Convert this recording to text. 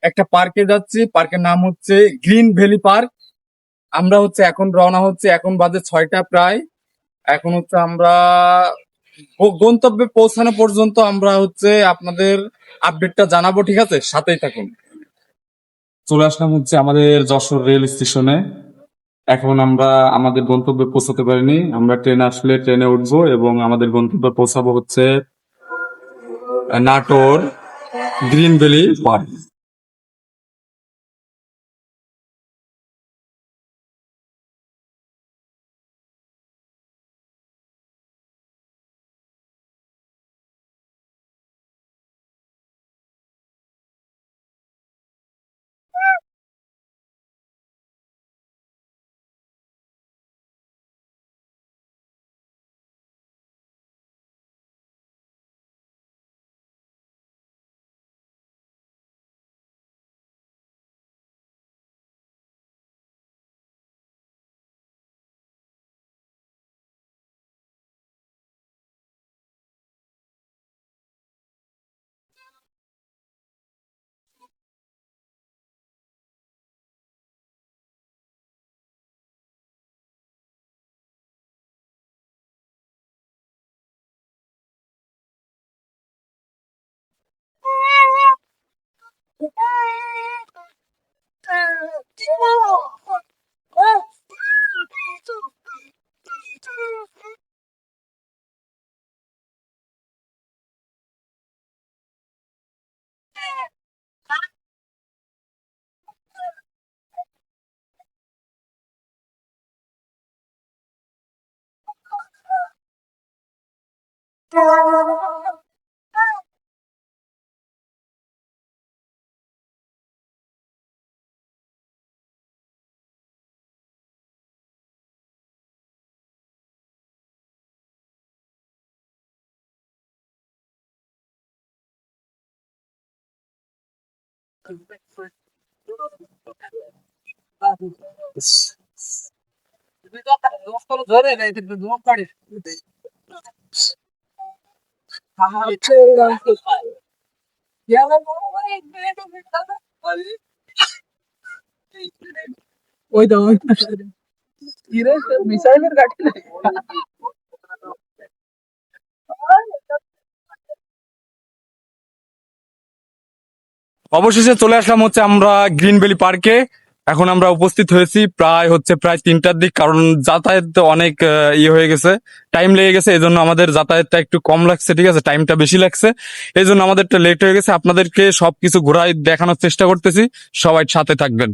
একটা পার্কে যাচ্ছি, পার্কের নাম হচ্ছে গ্রিন ভ্যালি পার্ক। আমরা হচ্ছে এখন রওনা হচ্ছে, এখন বাজে 6টা প্রায়। এখন হচ্ছে আমরা গন্তব্যে পৌঁছানো পর্যন্ত আমরা হচ্ছে আপনাদের আপডেটটা জানাবো, ঠিক আছে? সাথেই থাকুন। চলে আসলাম হচ্ছে আমাদের যশোর রেল স্টেশনে। এখন আমরা আমাদের গন্তব্যে পৌঁছাতে পারিনি, আমরা ট্রেনে আসলে ট্রেনে উঠবো এবং আমাদের গন্তব্যে পৌঁছাবো হচ্ছে নাটোর গ্রিন ভ্যালি পার্ক। ওই তো মিসাইলের গাড়ি। অবশেষে চলে আসলাম হচ্ছে আমরা গ্রিন ভ্যালি পার্কে। এখন আমরা উপস্থিত হয়েছি প্রায় 3টার দিক, কারণ যাতায়াত অনেক ইয়ে হয়ে গেছে, টাইম লেগে গেছে। এই জন্য আমাদের যাতায়াতটা একটু কম লাগছে, ঠিক আছে, টাইমটা বেশি লাগছে, এই জন্য আমাদেরটা লেট হয়ে গেছে। আপনাদেরকে সবকিছু ঘোরায় দেখানোর চেষ্টা করতেছি, সবাই সাথে থাকবেন।